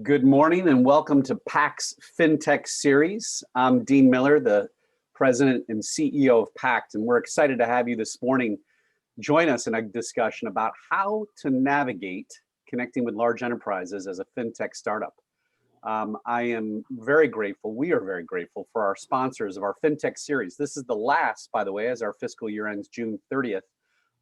Good morning and welcome to PACT's FinTech series. I'm Dean Miller, the President and CEO of PACT, and we're excited to have you this morning join us in a discussion about how to navigate connecting with large enterprises as a FinTech startup. I am very grateful, we are very grateful for our sponsors of our FinTech series. This is the last, by the way, as our fiscal year ends June 30th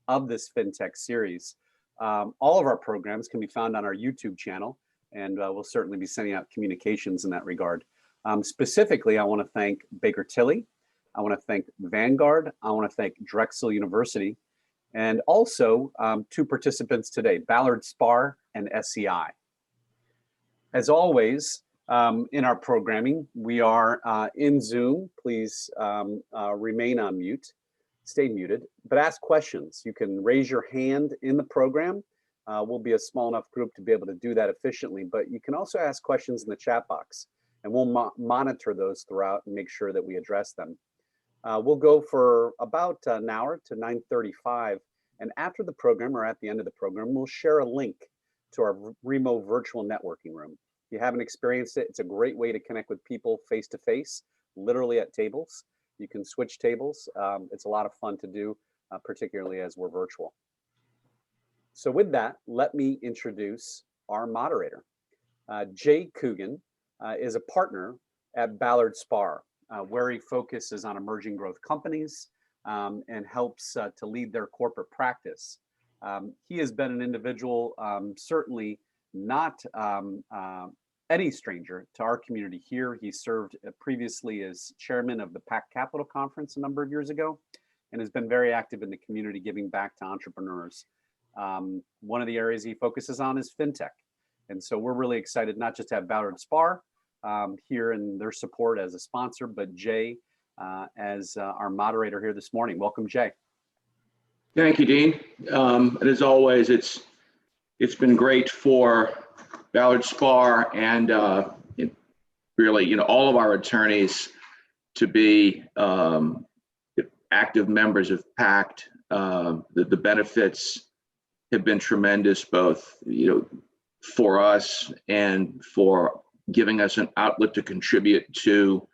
of this FinTech series. All of our programs can be found on our YouTube channel, and we'll certainly be sending out communications in that regard. Specifically, I want to thank Baker Tilly, I want to thank Vanguard, I want to thank Drexel University, and also two participants today, Ballard Spahr and SEI. As always, in our programming, we are in Zoom. Please remain on mute, stay muted, but ask questions. You can raise your hand in the program. We'll be a small enough group to be able to do that efficiently, but you can also ask questions in the chat box, and we'll monitor those throughout and make sure that we address them. We'll go for about an hour to 9:35, and after the program or at the end of the program, we'll share a link to our remote virtual networking room. If you haven't experienced it, it's a great way to connect with people face to face, literally at tables. You can switch tables. It's a lot of fun to do, particularly as we're virtual. So with that, let me introduce our moderator. Jay Coogan is a partner at Ballard Spahr, where he focuses on emerging growth companies and helps to lead their corporate practice. He has been an individual, certainly not any stranger to our community here. He served previously as chairman of the PACT Capital Conference a number of years ago and has been very active in the community giving back to entrepreneurs. One of the areas he focuses on is FinTech. And so we're really excited not just to have Ballard Spahr here and their support as a sponsor, but Jay as our moderator here this morning. Welcome, Jay. Thank you, Dean. And as always, it's been great for Ballard Spahr and really, all of our attorneys to be active members of PACT. The benefits have been tremendous, both for us and for giving us an outlet to contribute to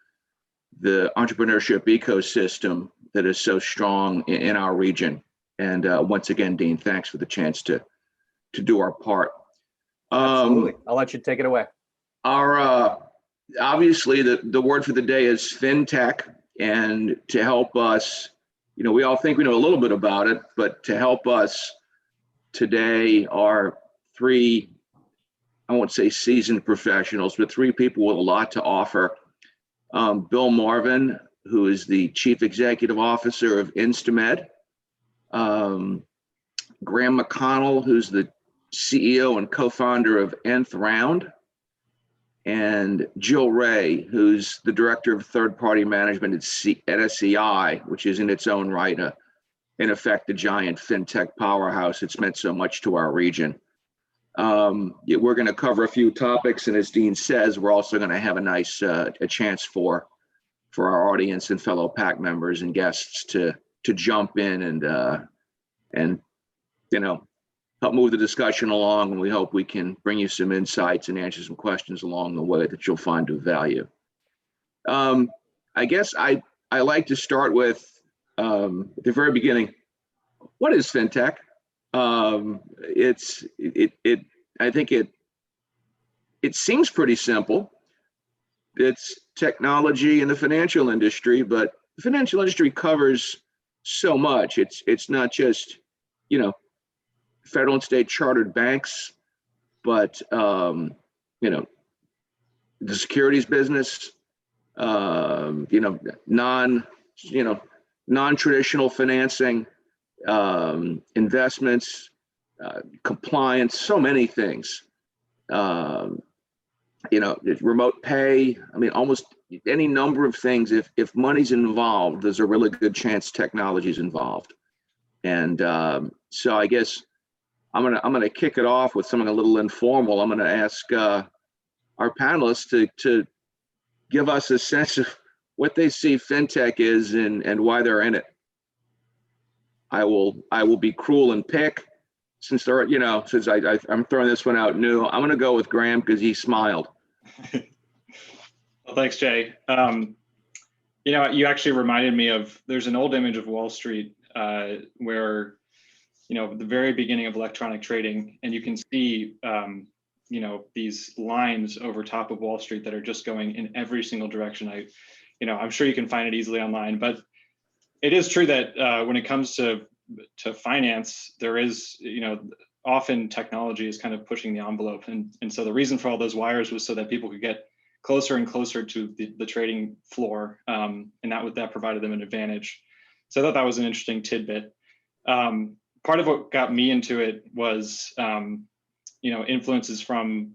the entrepreneurship ecosystem that is so strong in our region. And once again, Dean, thanks for the chance to do our part. Absolutely. I'll let you take it away. Our obviously the word for the day is FinTech, and to help us, we all think we know a little bit about it, but to help us today are three, I won't say seasoned professionals, but three people with a lot to offer. Bill Marvin, who is the Chief Executive Officer of InstaMed. Graham McConnell, who's the CEO and co-founder of Nth Round. And Jill Ray, who's the Director of Third-Party Management at SEI, which is in its own right, in effect, the giant FinTech powerhouse. It's meant so much to our region. We're going to cover a few topics, and as Dean says, we're also going to have a nice a chance for our audience and fellow PAC members and guests to jump in and help move the discussion along. And we hope we can bring you some insights and answer some questions along the way that you'll find of value. I guess I like to start with at the very beginning. What is FinTech? I think it seems pretty simple. It's technology in the financial industry, but the financial industry covers so much. It's not just federal and state chartered banks, but the securities business, non-traditional financing, investments, compliance, so many things. Remote pay. I mean, almost any number of things. If money's involved, there's a really good chance technology's involved. And so I guess I'm gonna kick it off with something a little informal. I'm gonna ask our panelists to give us a sense of what they see FinTech is and why they're in it. I will be cruel and pick. since they're, since I'm throwing this one out new, I'm going to go with Graham because he smiled. Well, thanks, Jay. You actually reminded me of, there's an old image of Wall Street where, the very beginning of electronic trading, and you can see, these lines over top of Wall Street that are just going in every single direction. I'm sure you can find it easily online, but it is true that when it comes to finance, there is, often technology is kind of pushing the envelope. And so the reason for all those wires was so that people could get closer and closer to the trading floor. And that provided them an advantage. So I thought that was an interesting tidbit. Part of what got me into it was, influences from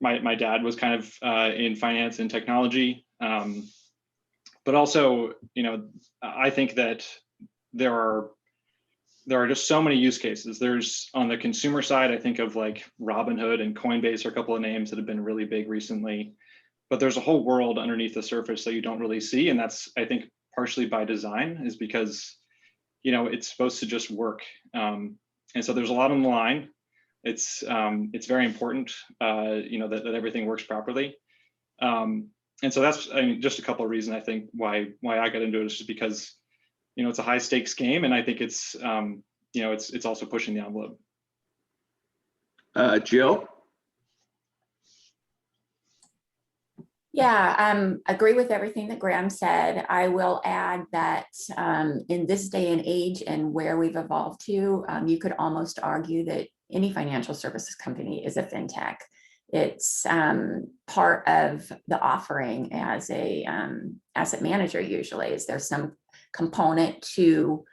my dad was kind of in finance and technology. But also, I think that there are just so many use cases. There's, on the consumer side, I think of like Robinhood and Coinbase are a couple of names that have been really big recently, but there's a whole world underneath the surface that you don't really see. And that's, I think, partially by design, is because, it's supposed to just work. And so there's a lot on the line. It's very important, that everything works properly. And so that's, just a couple of reasons I think why I got into it, is just because, it's a high stakes game, and I think it's, it's also pushing the envelope. Jill? Yeah, agree with everything that Graham said. I will add that in this day and age and where we've evolved to, you could almost argue that any financial services company is a fintech. It's part of the offering as a asset manager. Usually, is there some component to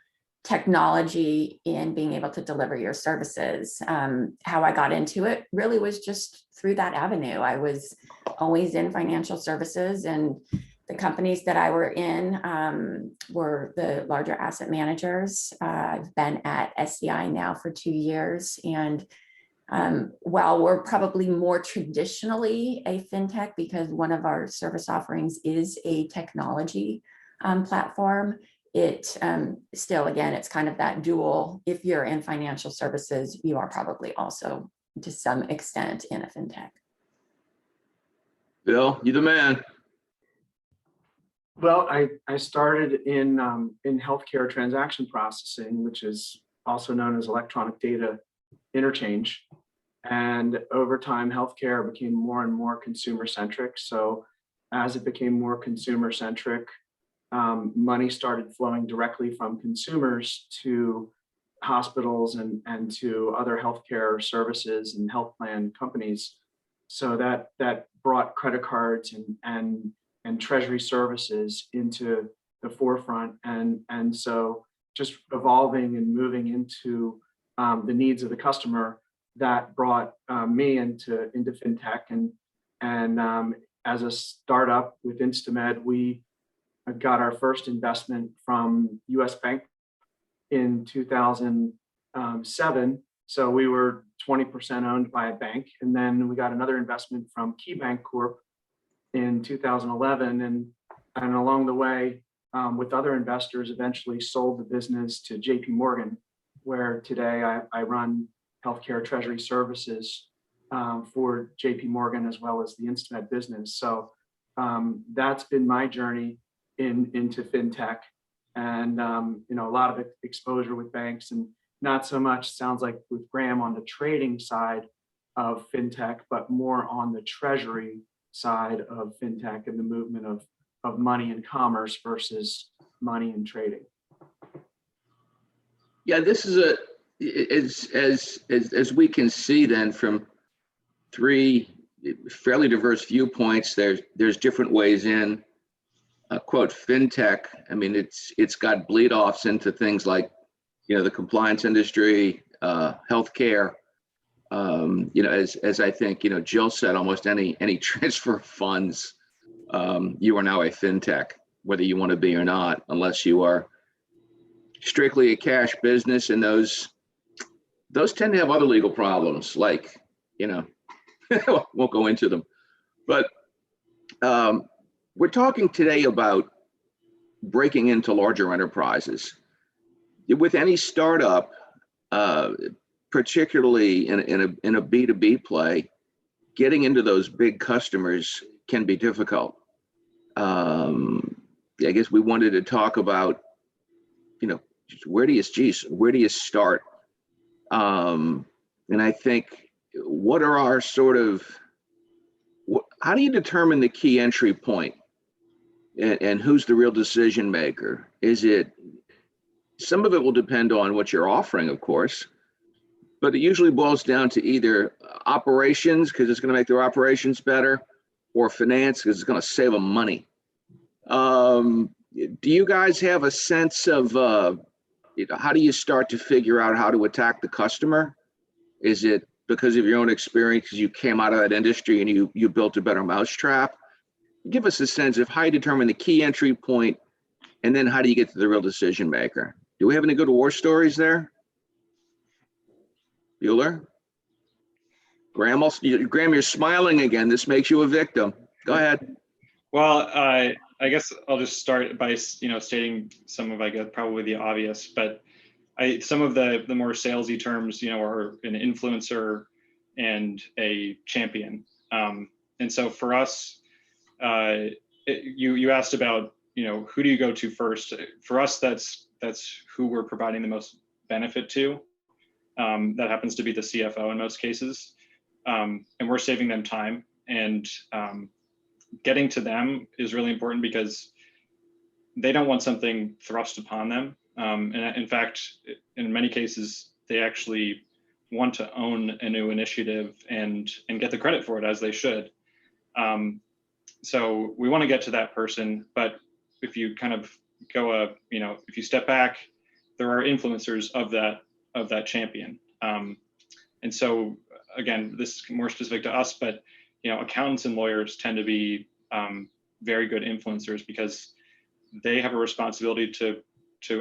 technology in being able to deliver your services? How I got into it really was just through that avenue. I was always in financial services, and the companies that I were in were the larger asset managers. I've been at SCI now for 2 years, and while we're probably more traditionally a fintech because one of our service offerings is a technology platform, it still, again, it's kind of that dual. If you're in financial services, you are probably also to some extent in a fintech. Bill, you the man. Well, I started in healthcare transaction processing, which is also known as electronic data interchange. And over time, healthcare became more and more consumer centric. So as it became more consumer centric, money started flowing directly from consumers to hospitals and to other healthcare services and health plan companies. So that brought credit cards and treasury services into the forefront. And so just evolving and moving into the needs of the customer, that brought me into fintech. And as a startup with InstaMed, we got our first investment from US Bank in 2007. So we were 20% owned by a bank. And then we got another investment from KeyBank Corp in 2011. And along the way, with other investors, eventually sold the business to JP Morgan, where today I run healthcare treasury services for JP Morgan as well as the InstaMed business. So that's been my journey into fintech, and a lot of exposure with banks, and not so much, sounds like, with Graham on the trading side of fintech, but more on the treasury side of fintech and the movement of money and commerce versus money and trading. Yeah, this is as we can see then from three fairly diverse viewpoints. There's different ways in. Quote fintech. I mean, it's got bleed offs into things like, the compliance industry, healthcare. As I think Jill said, almost any transfer of funds, you are now a fintech, whether you want to be or not, unless you are strictly a cash business, and those tend to have other legal problems, like won't go into them, but we're talking today about breaking into larger enterprises. With any startup, particularly in a B2B play, getting into those big customers can be difficult. I guess we wanted to talk about, where do you start? And I think, what are our how do you determine the key entry point, and who's the real decision maker? Some of it will depend on what you're offering, of course, but it usually boils down to either operations, because it's going to make their operations better, or finance, because it's going to save them money. Do you guys have a sense of how do you start to figure out how to attack the customer? Is it because of your own experience, because you came out of that industry and you built a better mousetrap? Give us a sense of how you determine the key entry point, and then how do you get to the real decision maker? Do we have any good war stories there? Bueller? Graham, you're smiling again. This makes you a victim. Go ahead. Well, I guess I'll just start by stating some of, I guess, probably the obvious, but some of the more salesy terms, are an influencer and a champion. And so for us, you asked about, who do you go to first? For us, that's who we're providing the most benefit to. That happens to be the CFO in most cases. And we're saving them time, and getting to them is really important because they don't want something thrust upon them. And in fact, in many cases, they actually want to own a new initiative and get the credit for it, as they should. So we want to get to that person, but if you kind of go if you step back, there are influencers of that champion. And so again, this is more specific to us, but accountants and lawyers tend to be very good influencers because they have a responsibility to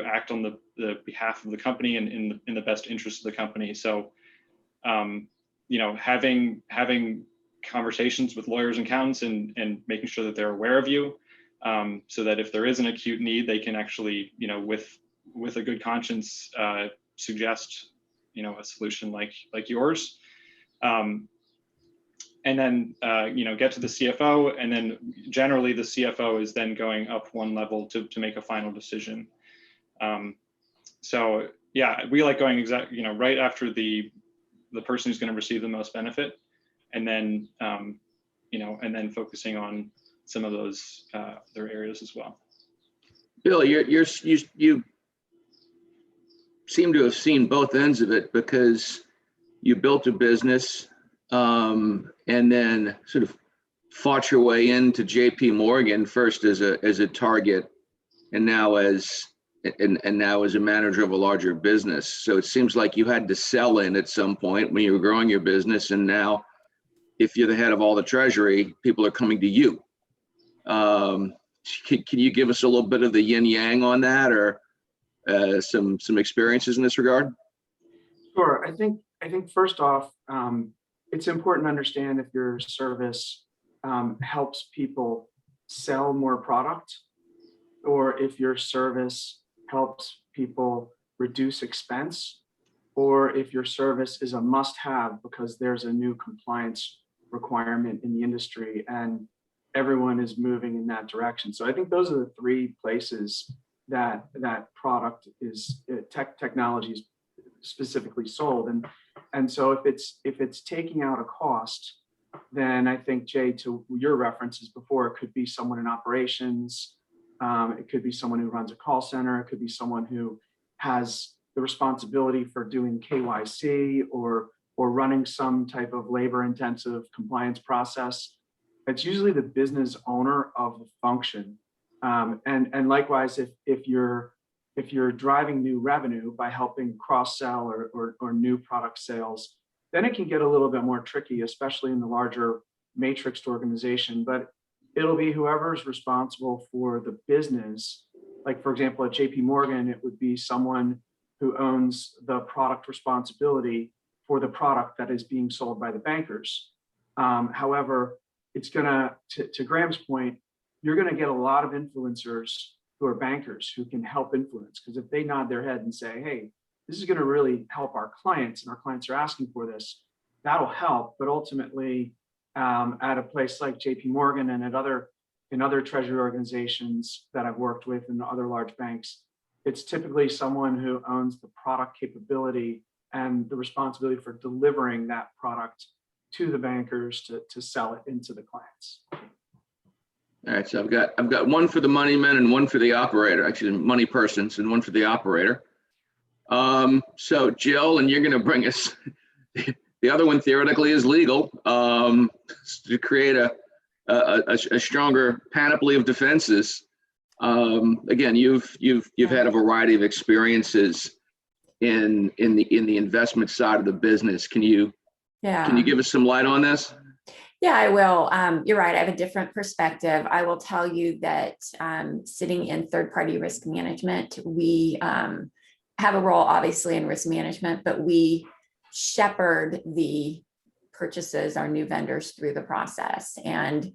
act on the behalf of the company and in the best interest of the company. So, having conversations with lawyers and accountants and making sure that they're aware of you, so that if there is an acute need, they can actually, with a good conscience, suggest, a solution like yours. And then, get to the CFO, and then generally the CFO is then going up one level to make a final decision. So yeah, we like going right after the person who's going to receive the most benefit, and then, and then focusing on some of those other areas as well. Bill, you seem to have seen both ends of it, because you built a business and then sort of fought your way into JP Morgan first as a target, and now as a manager of a larger business. So it seems like you had to sell in at some point when you were growing your business, and now if you're the head of all the treasury, people are coming to you. Can you give us a little bit of the yin yang on that, or some experiences in this regard? Sure. I think first off, it's important to understand if your service helps people sell more product, or if your service helps people reduce expense, or if your service is a must-have because there's a new compliance requirement in the industry and everyone is moving in that direction. So I think those are the three places that product is technology is specifically sold. And so if it's taking out a cost, then I think, Jay, to your references before, it could be someone in operations, it could be someone who runs a call center, it could be someone who has the responsibility for doing KYC or running some type of labor-intensive compliance process. It's usually the business owner of the function. And likewise, if you're driving new revenue by helping cross-sell or new product sales, then it can get a little bit more tricky, especially in the larger matrixed organization. But it'll be whoever's responsible for the business. Like, for example, at JP Morgan, it would be someone who owns the product responsibility for the product that is being sold by the bankers. However, it's gonna, to Graham's point, you're gonna get a lot of influencers who are bankers who can help influence, because if they nod their head and say, hey, this is going to really help our clients, and our clients are asking for this, that'll help. But ultimately, at a place like JP Morgan and in other treasury organizations that I've worked with and other large banks, it's typically someone who owns the product capability and the responsibility for delivering that product to the bankers to sell it into the clients. All right, so I've got one for the money men and one for the operator, actually money persons, and one for the operator. So Jill, and you're going to bring us, the other one theoretically is legal, to create a stronger panoply of defenses. Again, you've had a variety of experiences in the investment side of the business. Can you give us some light on this? Yeah, I will. You're right. I have a different perspective. I will tell you that sitting in third-party risk management, we have a role, obviously, in risk management, but we shepherd the purchases, our new vendors, through the process. And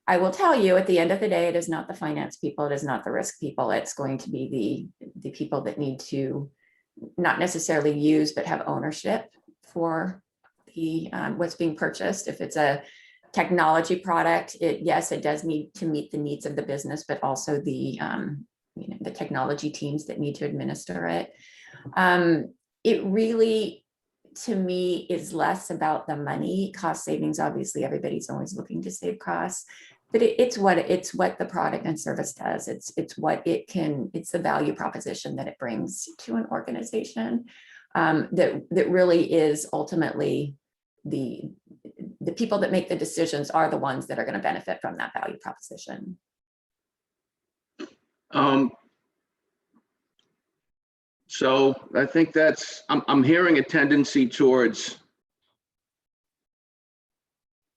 I will tell you, at the end of the day, it is not the finance people, it is not the risk people. It's going to be the people that need to not necessarily use, but have ownership for the what's being purchased. If it's a technology product, yes, it does need to meet the needs of the business, but also the the technology teams that need to administer it. It really, to me, is less about the money. Cost savings, obviously, everybody's always looking to save costs, but it's what the product and service does. It's what it can. It's the value proposition that it brings to an organization that really is ultimately the people that make the decisions are the ones that are going to benefit from that value proposition. So I think that's, I'm hearing a tendency towards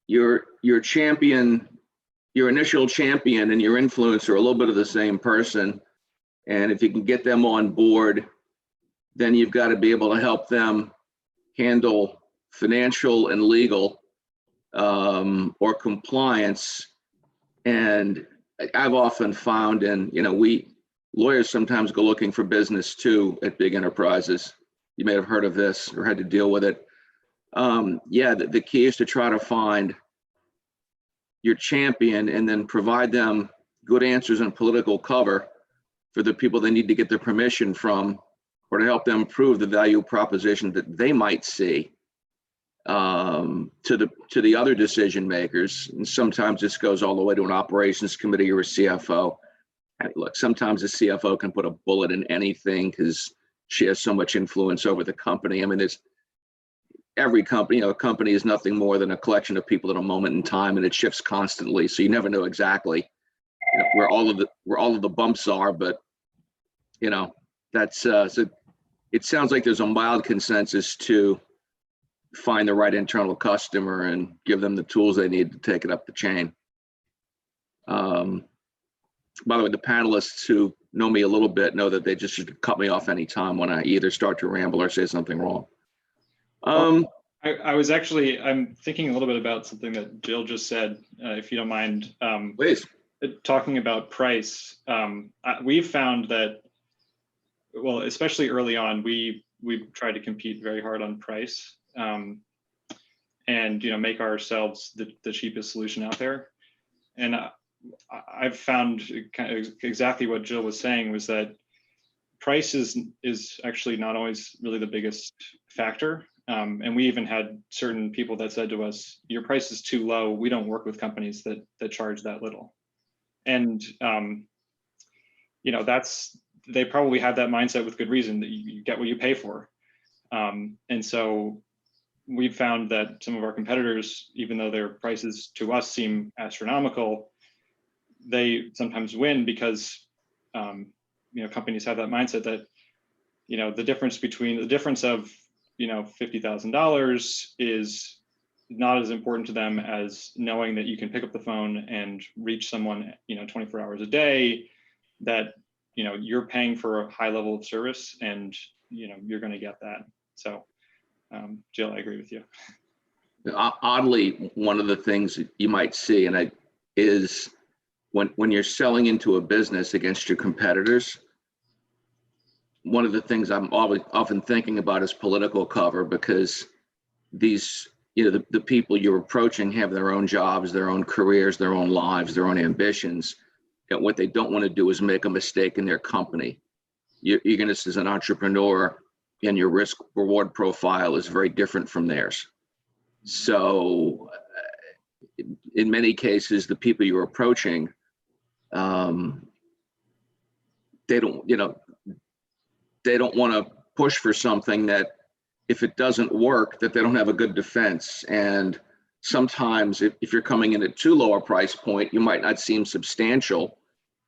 your champion, your initial champion and your influencer are a little bit of the same person. And if you can get them on board, then you've got to be able to help them handle financial and legal or compliance. And I've often found, and lawyers sometimes go looking for business too at big enterprises. You may have heard of this or had to deal with it. The key is to try to find your champion and then provide them good answers and political cover for the people they need to get their permission from, or to help them prove the value proposition that they might see to the other decision makers. And sometimes this goes all the way to an operations committee or a CFO. And look, sometimes the CFO can put a bullet in anything because she has so much influence over the company. I mean, there's every company, a company is nothing more than a collection of people at a moment in time, and it shifts constantly. So you never know exactly where all of the bumps are, but that's so it sounds like there's a mild consensus to find the right internal customer and give them the tools they need to take it up the chain. By the way, the panelists who know me a little bit know that they just should cut me off anytime when I either start to ramble or say something wrong. I'm thinking a little bit about something that Jill just said, if you don't mind. Please. Talking about price, we've found that, well, especially early on, we tried to compete very hard on price, and make ourselves the cheapest solution out there. And I've found kind of exactly what Jill was saying, was that price is actually not always really the biggest factor. And we even had certain people that said to us, "Your price is too low. We don't work with companies that charge that little." And they probably have that mindset with good reason, that you get what you pay for. And so we've found that some of our competitors, even though their prices to us seem astronomical, they sometimes win because companies have that mindset that the difference of $50,000 is not as important to them as knowing that you can pick up the phone and reach someone 24 hours a day, that you're paying for a high level of service, and you're going to get that. So Jill, I agree with you. Oddly, one of the things you might see, is when you're selling into a business against your competitors, one of the things I'm always often thinking about is political cover, because these, the people you're approaching have their own jobs, their own careers, their own lives, their own ambitions. And what they don't want to do is make a mistake in their company. You're going to, as an entrepreneur, and your risk reward profile is very different from theirs. So in many cases, the people you're approaching, they don't want to push for something that, if it doesn't work, that they don't have a good defense. And sometimes if you're coming in at too low a price point, you might not seem substantial.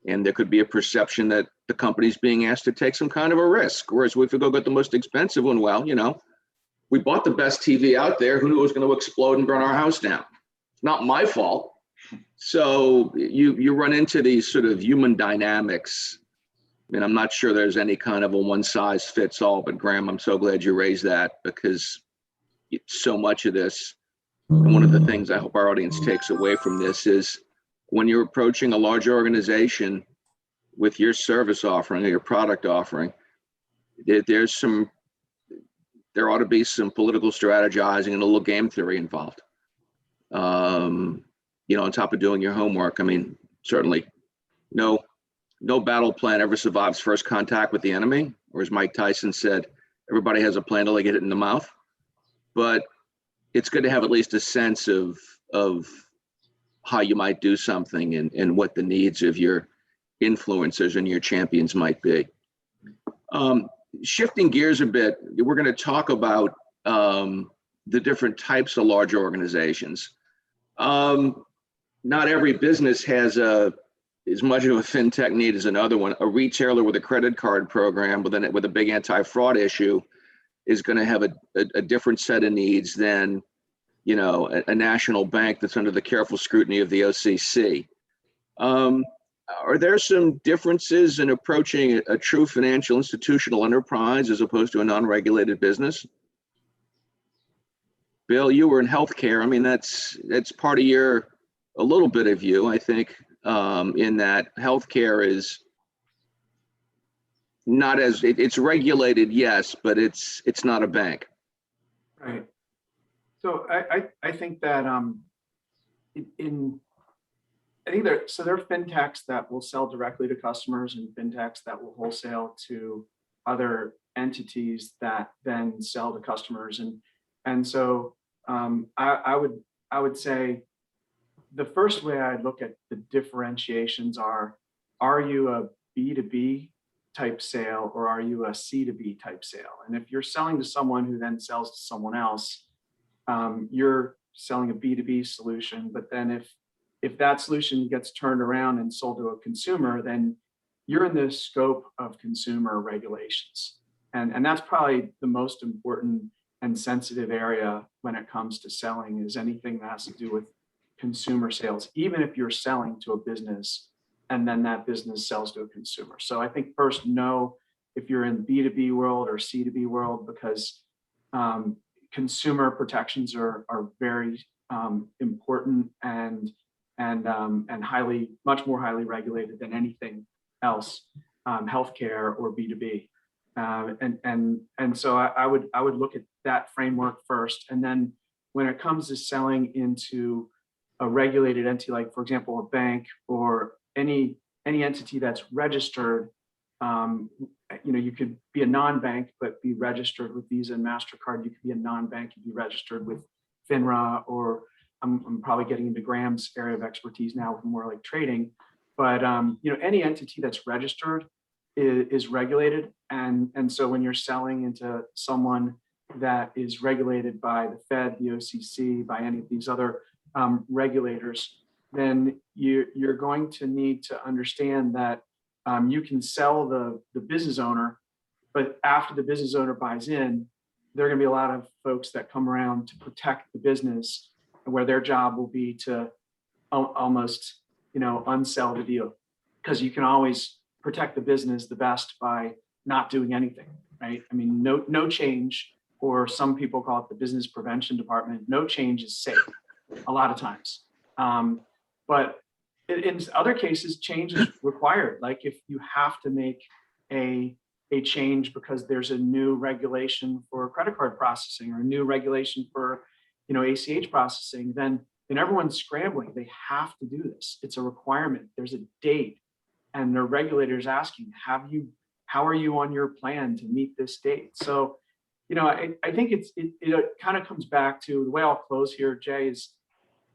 And there could be a perception that the company's being asked to take some kind of a risk. Whereas if we go get the most expensive one, well, we bought the best TV out there. Who knew it was going to explode and burn our house down? It's not my fault. So you run into these sort of human dynamics. And I'm not sure there's any kind of a one size fits all, but Graham, I'm so glad you raised that, because so much of this, and one of the things I hope our audience takes away from this is, when you're approaching a large organization with your service offering or your product offering, there ought to be some political strategizing and a little game theory involved. On top of doing your homework. I mean, certainly no battle plan ever survives first contact with the enemy, or as Mike Tyson said, everybody has a plan till they get it in the mouth. But it's good to have at least a sense of how you might do something, and what the needs of your influencers and your champions might be. Shifting gears a bit, we're going to talk about the different types of large organizations. Not every business has as much of a fintech need as another one. A retailer with a credit card program with a big anti-fraud issue is going to have a different set of needs than a national bank that's under the careful scrutiny of the OCC. Are there some differences in approaching a true financial institutional enterprise as opposed to a non-regulated business? Bill, you were in healthcare. I mean, that's part of a little bit of you, I think, in that healthcare is not it's regulated, yes, but it's not a bank. Right. So I think that there are fintechs that will sell directly to customers, and fintechs that will wholesale to other entities that then sell to customers, and so I would say the first way I'd look at the differentiations are you a B2B type sale, or are you a C2B type sale? And if you're selling to someone who then sells to someone else, you're selling a B2B solution. But then if that solution gets turned around and sold to a consumer, then you're in the scope of consumer regulations. And that's probably the most important and sensitive area when it comes to selling, is anything that has to do with consumer sales, even if you're selling to a business and then that business sells to a consumer. So I think first, know if you're in B2B world or C2B world, because consumer protections are very important and much more highly regulated than anything else, healthcare or B2B. And so I would look at that framework first. And then when it comes to selling into a regulated entity, like for example, a bank or any entity that's registered, you could be a non-bank but be registered with Visa and MasterCard. You could be a non-bank and be registered with FINRA, or I'm probably getting into Graham's area of expertise now with more like trading. But any entity that's registered is regulated, and so when you're selling into someone that is regulated by the Fed, the OCC, by any of these other regulators, then you're going to need to understand that you can sell the business owner, but after the business owner buys in, there are going to be a lot of folks that come around to protect the business, where their job will be to almost unsell the deal, because you can always protect the business the best by not doing anything, right? I mean, no change, or some people call it the business prevention department. No change is safe a lot of times. But in other cases, change is required. Like if you have to make a a change because there's a new regulation for credit card processing or a new regulation for, ACH processing, then everyone's scrambling. They have to do this. It's a requirement. There's a date, and the regulator's asking, how are you on your plan to meet this date? So, I think it kind of comes back to the way I'll close here, Jay, is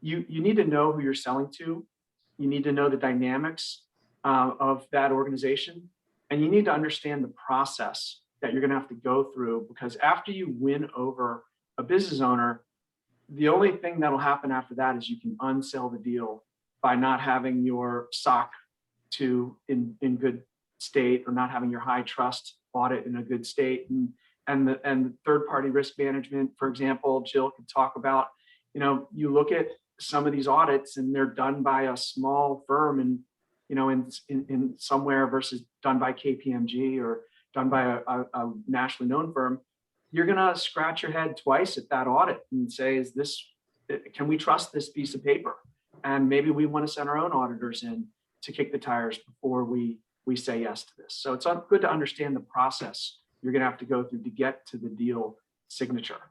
you need to know who you're selling to. You need to know the dynamics of that organization, and you need to understand the process that you're going to have to go through, because after you win over a business owner, the only thing that'll happen after that is you can unsell the deal by not having your SOC in good state, or not having your high trust audit in a good state, and the third party risk management, for example, Jill could talk about. You look at some of these audits and they're done by a small firm and in somewhere versus done by KPMG or done by a nationally known firm. You're gonna scratch your head twice at that audit and say, can we trust this piece of paper? And maybe we want to send our own auditors in to kick the tires before we say yes to this. So it's good to understand the process you're going to have to go through to get to the deal signature.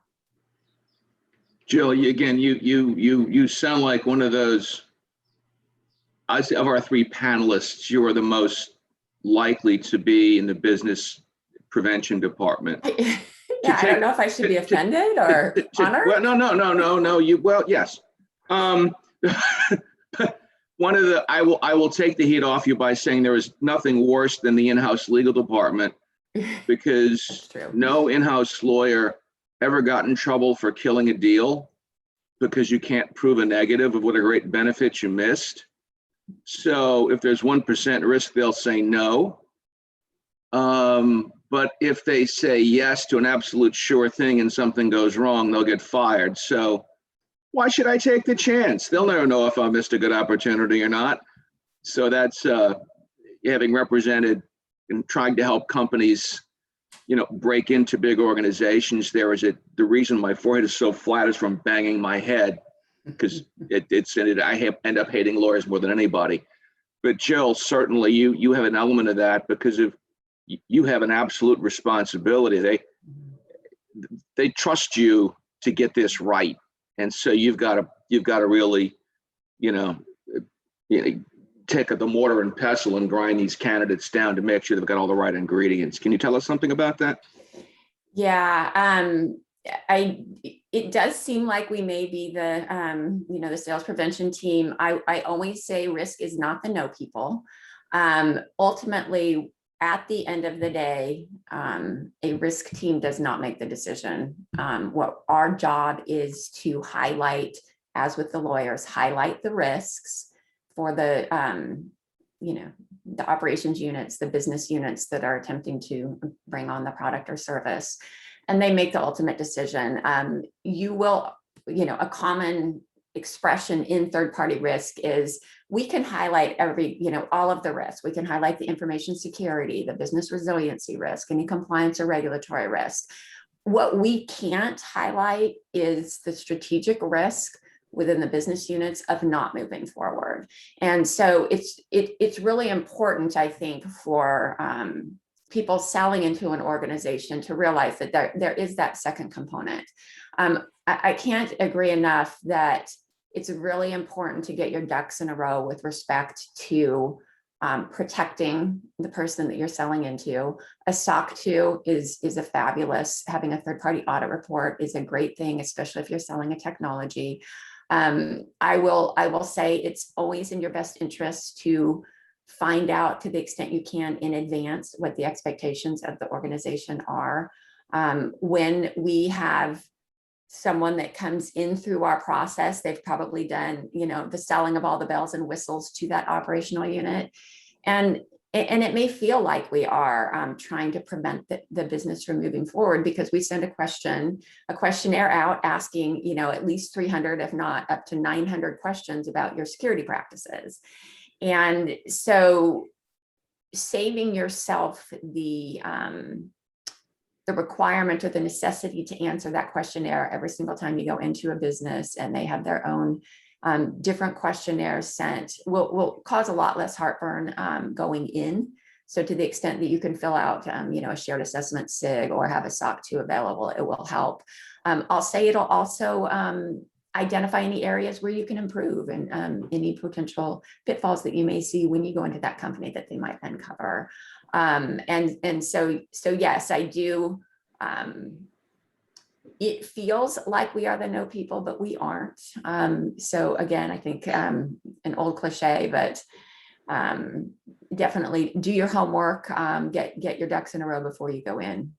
Jill, you sound like one of those. I say of our three panelists, you are the most likely to be in the business prevention department. Yeah, I don't know if I should be offended or honored. Well, no. Yes. One of the, I will take the heat off you by saying there is nothing worse than the in-house legal department, because no in-house lawyer ever got in trouble for killing a deal because you can't prove a negative of what a great benefit you missed. So if there's 1% risk, they'll say no. But if they say yes to an absolute sure thing and something goes wrong, they'll get fired. So why should I take the chance? They'll never know if I missed a good opportunity or not. So that's having represented and trying to help companies, break into big organizations. The reason my forehead is so flat is from banging my head, because I end up hating lawyers more than anybody. But Jill, certainly you have an element of that, because if you have an absolute responsibility. They trust you to get this right. And so you've got to really, take the mortar and pestle and grind these candidates down to make sure they've got all the right ingredients. Can you tell us something about that? Yeah, it does seem like we may be the sales prevention team. I always say risk is not the no people. Ultimately, at the end of the day, a risk team does not make the decision. What our job is to highlight, as with the lawyers, highlight the risks for the operations units, the business units that are attempting to bring on the product or service, and they make the ultimate decision. A common expression in third-party risk is we can highlight all of the risks. We can highlight the information security, the business resiliency risk, any compliance or regulatory risk. What we can't highlight is the strategic risk within the business units of not moving forward. And so it's really important, I think, for people selling into an organization to realize that there is that second component. I can't agree enough that it's really important to get your ducks in a row with respect to protecting the person that you're selling into. A SOC 2 is a fabulous, having a third-party audit report is a great thing, especially if you're selling a technology. I will say it's always in your best interest to find out, to the extent you can in advance, what the expectations of the organization are. When we have someone that comes in through our process, they've probably done, the selling of all the bells and whistles to that operational unit. And it may feel like we are trying to prevent the business from moving forward, because we send a questionnaire out asking, at least 300, if not up to 900 questions about your security practices. And so saving yourself the requirement or the necessity to answer that questionnaire every single time you go into a business, and they have their own different questionnaires sent, will cause a lot less heartburn going in So to the extent that you can fill out, a shared assessment SIG or have a SOC 2 available, it will help. I'll say it'll also identify any areas where you can improve and any potential pitfalls that you may see when you go into that company that they might uncover. So yes, I do. It feels like we are the know people, but we aren't. So again, I think an old cliche, but definitely do your homework, get your ducks in a row before you go in.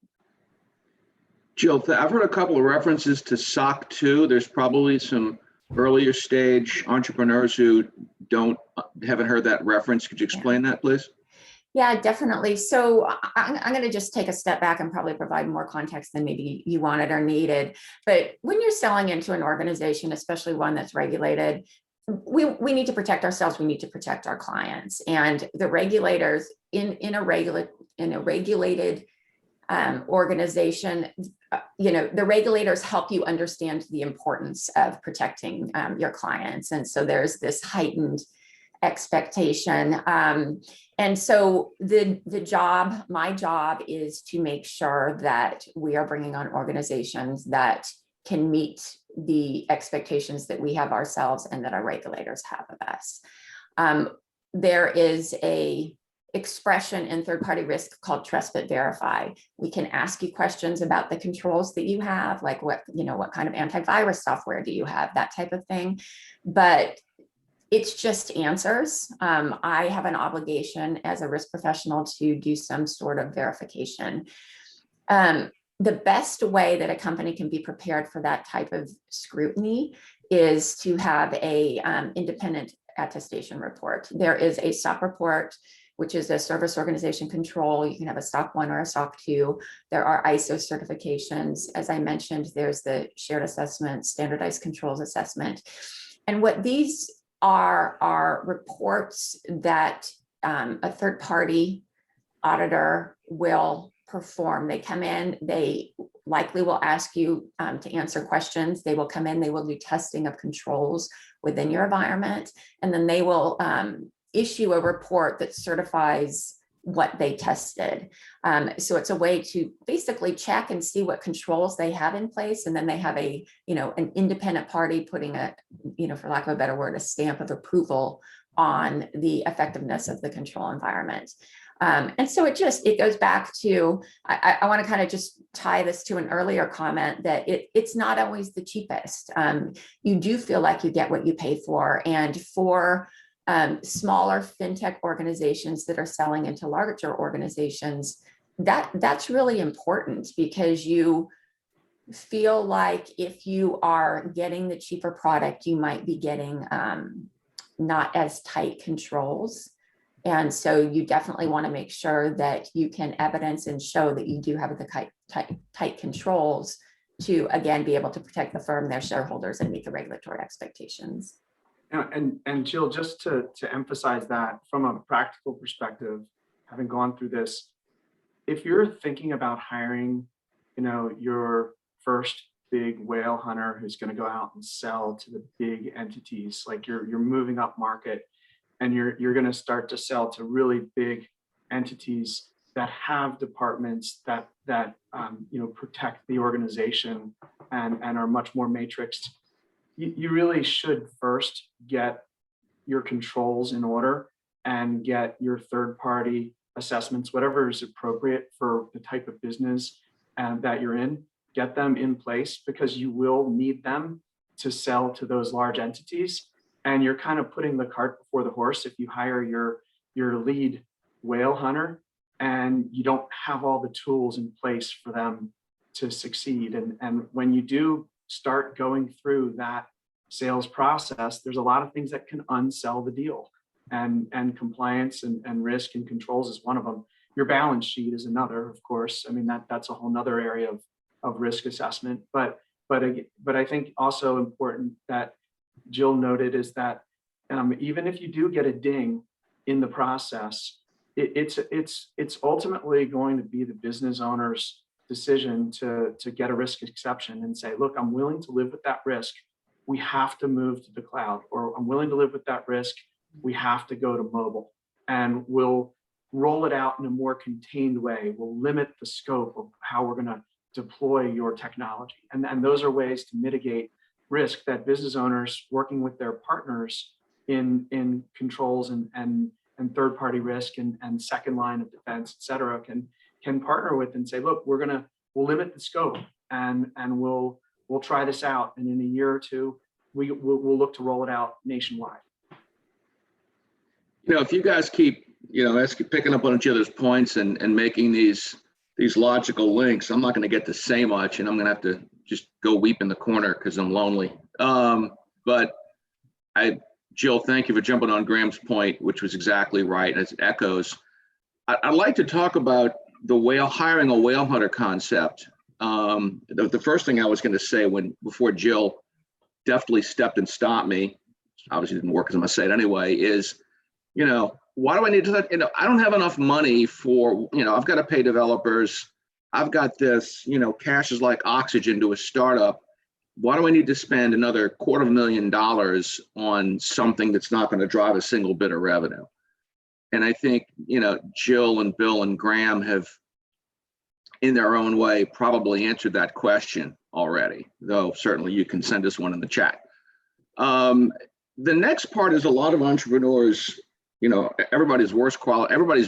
Jill, I've heard a couple of references to SOC 2. There's probably some earlier stage entrepreneurs who haven't heard that reference. Could you explain that, please? Yeah, definitely. So I'm going to just take a step back and probably provide more context than maybe you wanted or needed. But when you're selling into an organization, especially one that's regulated, we need to protect ourselves. We need to protect our clients, and the regulators in a regulated organization. The regulators help you understand the importance of protecting your clients, and so there's this heightened expectation. And so my job is to make sure that we are bringing on organizations that can meet the expectations that we have ourselves and that our regulators have of us. There is a expression in third-party risk called trust but verify. We can ask you questions about the controls that you have, like what kind of antivirus software do you have, that type of thing. But it's just answers. I have an obligation as a risk professional to do some sort of verification. The best way that a company can be prepared for that type of scrutiny is to have a independent attestation report. There is a SOC report, which is a service organization control. You can have a SOC 1 or a SOC 2. There are ISO certifications. As I mentioned, there's the shared assessment, standardized controls assessment. And what these are reports that a third-party auditor will perform. They come in, they likely will ask you to answer questions. They will come in, they will do testing of controls within your environment, and then they will issue a report that certifies what they tested. So it's a way to basically check and see what controls they have in place. And then they have an independent party putting for lack of a better word, a stamp of approval on the effectiveness of the control environment. And so it goes back to, I want to kind of just tie this to an earlier comment that it's not always the cheapest. You do feel like you get what you pay for. And for smaller fintech organizations that are selling into larger organizations, that's really important, because you feel like if you are getting the cheaper product, you might be getting not as tight controls. And so you definitely want to make sure that you can evidence and show that you do have the tight controls to, again, be able to protect the firm, their shareholders, and meet the regulatory expectations. And Jill, just to emphasize that from a practical perspective, having gone through this, if you're thinking about hiring, your first big whale hunter who's going to go out and sell to the big entities, like you're moving up market, and you're going to start to sell to really big entities that have departments that protect the organization and are much more matrixed. You really should first get your controls in order and get your third-party assessments, whatever is appropriate for the type of business that you're in, get them in place, because you will need them to sell to those large entities. And you're kind of putting the cart before the horse if you hire your lead whale hunter and you don't have all the tools in place for them to succeed. And when you do start going through that sales process, there's a lot of things that can unsell the deal, and compliance and risk and controls is one of them. Your balance sheet is another, of course. I mean, that's a whole nother area of risk assessment. But I think also important that Jill noted is that even if you do get a ding in the process, it's ultimately going to be the business owner's decision to get a risk exception and say, look, I'm willing to live with that risk. We have to move to the cloud, or I'm willing to live with that risk. We have to go to mobile, and we'll roll it out in a more contained way. We'll limit the scope of how we're going to deploy your technology. And those are ways to mitigate risk that business owners working with their partners in controls and third-party risk and second line of defense, et cetera, can partner with and say, look, we'll limit the scope and we'll try this out. And in a year or two, we'll look to roll it out nationwide. You know, if you guys keep, picking up on each other's points and making these logical links, I'm not going to get to say much, and I'm going to have to just go weep in the corner because I'm lonely. But Jill, thank you for jumping on Graham's point, which was exactly right, as it echoes. I'd like to talk about the hiring a whale hunter concept. The first thing I was going to say before Jill deftly stepped and stopped me, obviously didn't work as I'm going to say it anyway, is, why do I need to, I don't have enough money for, I've got to pay developers. I've got this, cash is like oxygen to a startup. Why do I need to spend another $250,000 on something that's not going to drive a single bit of revenue? And I think, Jill and Bill and Graham have, in their own way, probably answered that question already, though certainly you can send us one in the chat. The next part is a lot of entrepreneurs, everybody's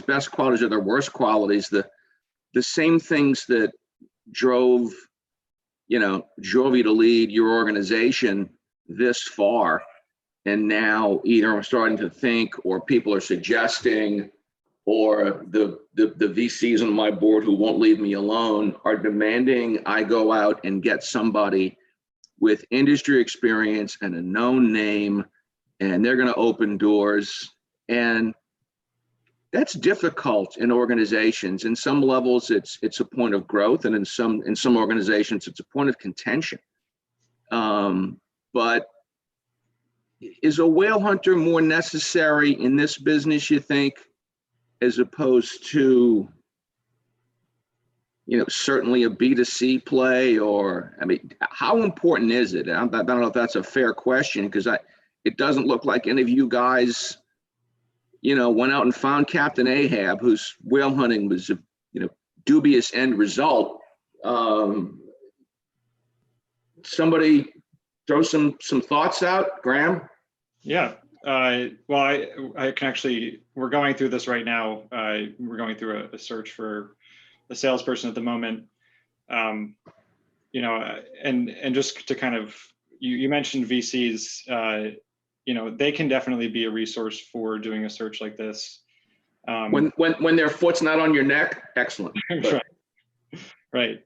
best qualities are their worst qualities. The same things that drove you to lead your organization this far, and now either I'm starting to think, or people are suggesting, or the VCs on my board who won't leave me alone are demanding I go out and get somebody with industry experience and a known name, and they're going to open doors. And that's difficult in organizations. In some levels, it's a point of growth, and in some organizations, it's a point of contention. But is a whale hunter more necessary in this business, you think, as opposed to, certainly a B2C play? Or, how important is it? I don't know if that's a fair question, because it doesn't look like any of you guys went out and found Captain Ahab, whose whale hunting was a, dubious end result. Somebody throw some thoughts out, Graham? Yeah. Well, I can actually, we're going through this right now. We're going through a search for a salesperson at the moment. And just to kind of, you mentioned VCs, they can definitely be a resource for doing a search like this. When their foot's not on your neck, excellent. Right.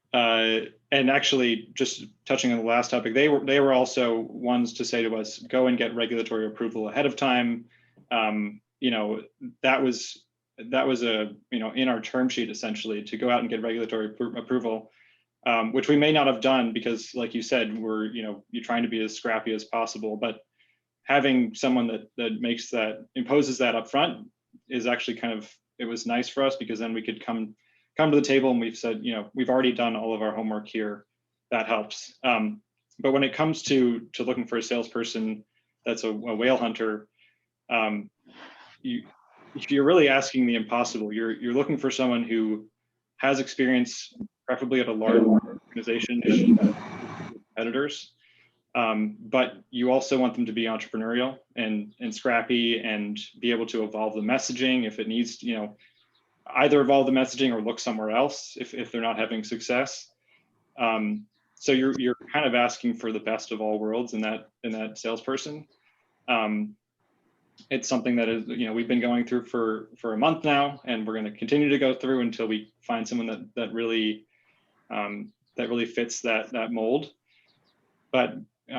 And actually, just touching on the last topic, they were also ones to say to us, go and get regulatory approval ahead of time. That was a in our term sheet, essentially, to go out and get regulatory approval, which we may not have done because, like you said, you're trying to be as scrappy as possible, but having someone that imposes that up front is actually it was nice for us, because then we could come to the table and we've said, we've already done all of our homework here. That helps. But when it comes to looking for a salesperson that's a whale hunter, you're really asking the impossible. You're looking for someone who has experience, preferably at a large organization, competitors. But you also want them to be entrepreneurial and scrappy and be able to evolve the messaging if it needs to, either evolve the messaging or look somewhere else if they're not having success. So you're kind of asking for the best of all worlds in that salesperson. It's something that is, we've been going through for a month now, and we're going to continue to go through until we find someone that really fits that mold. But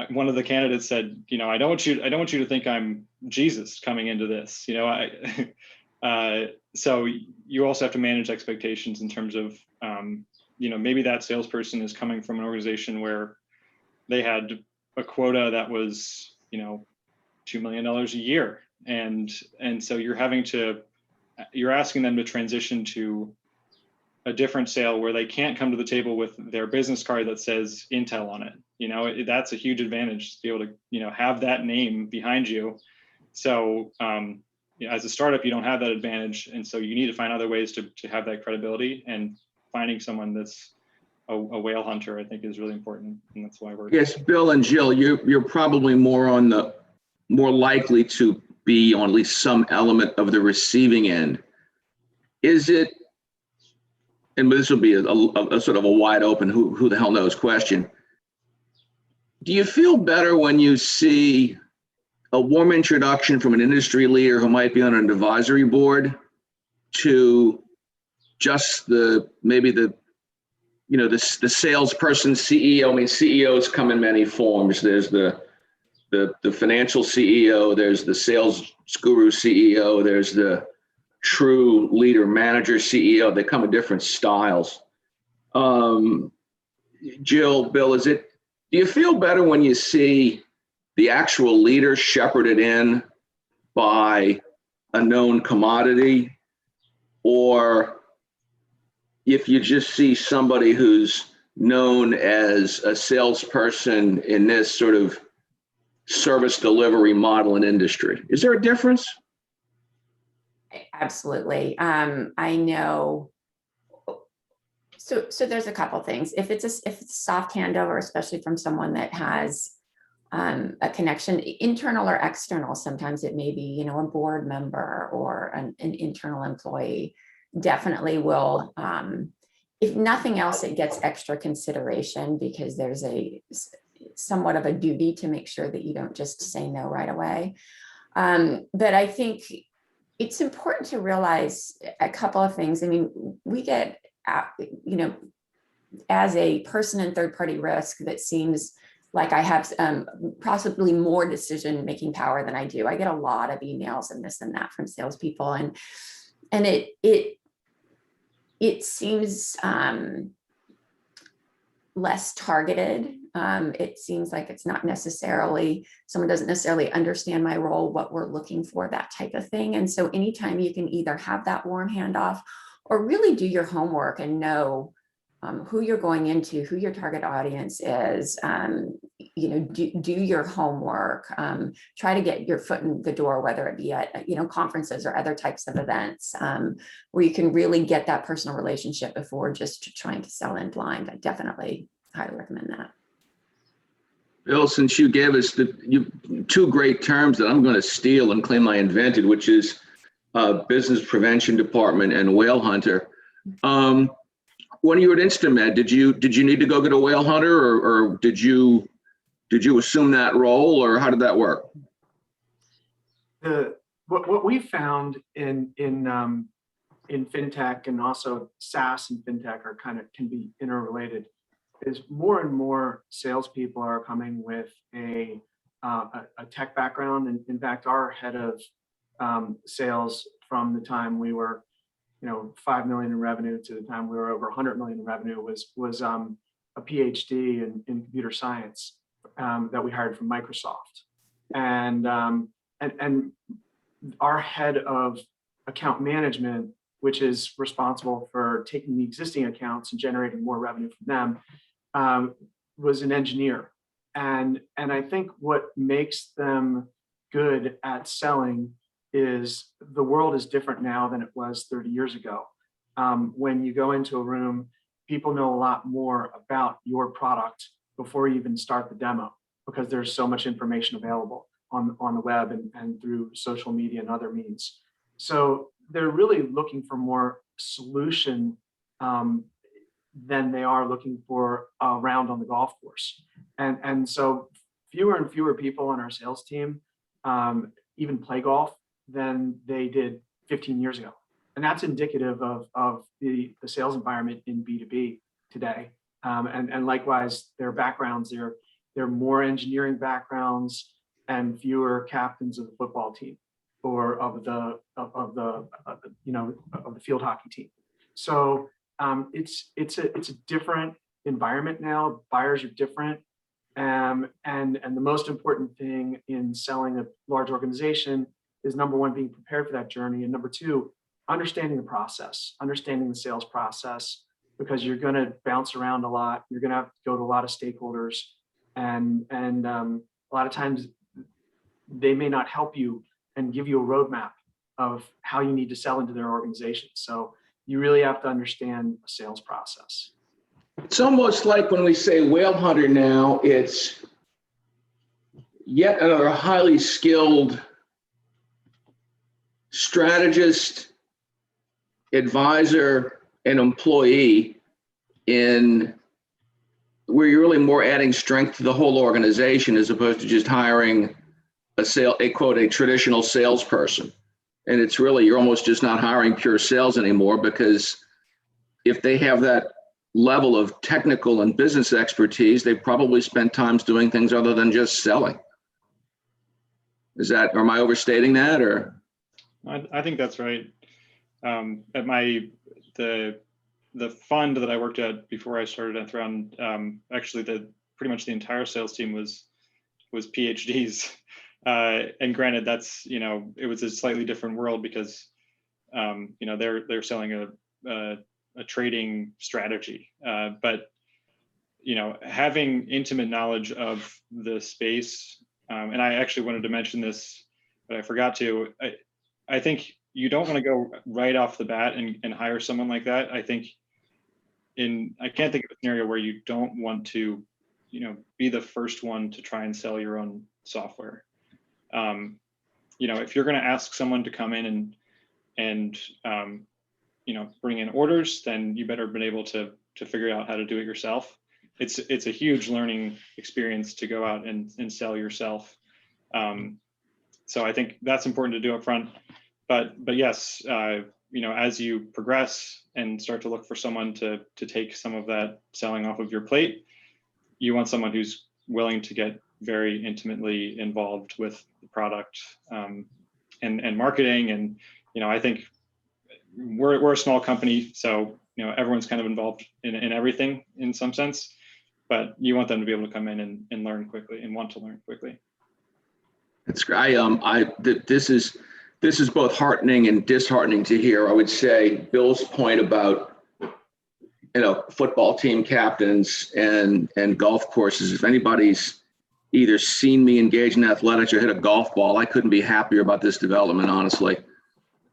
one of the candidates said, I don't want you to think I'm Jesus coming into this. So you also have to manage expectations in terms of, maybe that salesperson is coming from an organization where they had a quota that was, $2 million a year, and so you're asking them to transition to a different sale where they can't come to the table with their business card that says Intel on it. That's a huge advantage to be able to, have that name behind you. So as a startup, you don't have that advantage. And so you need to find other ways to have that credibility, and finding someone that's a whale hunter, I think, is really important. And that's why we're. Yes, Bill and Jill, you're probably more likely to be on at least some element of the receiving end. Is it, and this will be a sort of a wide open, who the hell knows question. Do you feel better when you see a warm introduction from an industry leader who might be on an advisory board to just the salesperson, CEO? I mean, CEOs come in many forms. There's the financial CEO, there's the sales guru CEO, there's the true leader manager CEO. They come in different styles. Jill, Bill, do you feel better when you see the actual leader shepherded in by a known commodity, or if you just see somebody who's known as a salesperson in this sort of service delivery model and industry? Is there a difference? Absolutely. I know. So there's a couple things. If it's a soft handover, especially from someone that has a connection, internal or external, sometimes it may be, a board member or an internal employee, definitely will, if nothing else, it gets extra consideration because there's somewhat of a duty to make sure that you don't just say no right away. But I think it's important to realize a couple of things. I mean, we get, as a person in third-party risk, that seems like I have possibly more decision-making power than I do. I get a lot of emails and this and that from salespeople, and it seems less targeted. It seems like it's not necessarily, someone doesn't necessarily understand my role, what we're looking for, that type of thing. And so anytime you can either have that warm handoff or really do your homework and know who you're going into, who your target audience is, do your homework, try to get your foot in the door, whether it be at, conferences or other types of events, where you can really get that personal relationship before just trying to sell in blind. I definitely highly recommend that. Bill, since you gave us two great terms that I'm going to steal and claim I invented, which is business prevention department and whale hunter. When you were at InstaMed, did you need to go get a whale hunter, or did you assume that role, or how did that work? What we found in fintech, and also SaaS and fintech can be interrelated, is more and more salespeople are coming with a tech background. And in fact, our head of sales, from the time we were 5 million in revenue to the time we were over 100 million in revenue, was a PhD in computer science that we hired from Microsoft. And our head of account management, which is responsible for taking the existing accounts and generating more revenue from them, was an engineer. And I think what makes them good at selling is the world is different now than it was 30 years ago. When you go into a room, people know a lot more about your product before you even start the demo, because there's so much information available on the web and through social media and other means. So they're really looking for more solution than they are looking for a round on the golf course. And so fewer and fewer people on our sales team even play golf than they did 15 years ago. And that's indicative of the sales environment in B2B today. And likewise, their backgrounds, they're more engineering backgrounds and fewer captains of the football team or of the field hockey team. So it's a different environment now. Buyers are different. And the most important thing in selling a large organization is, number one, being prepared for that journey, and number two, understanding the process, understanding the sales process, because you're going to bounce around a lot. You're going to have to go to a lot of stakeholders, and a lot of times they may not help you and give you a roadmap of how you need to sell into their organization. So you really have to understand a sales process. It's almost like when we say whale hunter now, it's yet another highly skilled strategist, advisor, and employee in where you're really more adding strength to the whole organization as opposed to just hiring a traditional salesperson. And it's really, you're almost just not hiring pure sales anymore, because if they have that level of technical and business expertise, they probably spent times doing things other than just selling. Or am I overstating that, or? I think that's right. At the fund that I worked at before I started at Throne, actually pretty much the entire sales team was PhDs. And granted, that's, it was a slightly different world because, they're selling a trading strategy. But, having intimate knowledge of the space, and I actually wanted to mention this, but I forgot to, I think you don't want to go right off the bat and hire someone like that. I think I can't think of a scenario where you don't want to, be the first one to try and sell your own software. If you're going to ask someone to come in and bring in orders, then you better have been able to figure out how to do it yourself. It's a huge learning experience to go out and sell yourself. So I think that's important to do up front. But yes, as you progress and start to look for someone to take some of that selling off of your plate, you want someone who's willing to get very intimately involved with the product and marketing. And I think we're a small company, so everyone's kind of involved in everything in some sense. But you want them to be able to come in and learn quickly and want to learn quickly. That's great. This is both heartening and disheartening to hear. I would say Bill's point about football team captains and golf courses. If anybody's either seen me engage in athletics or hit a golf ball, I couldn't be happier about this development, honestly.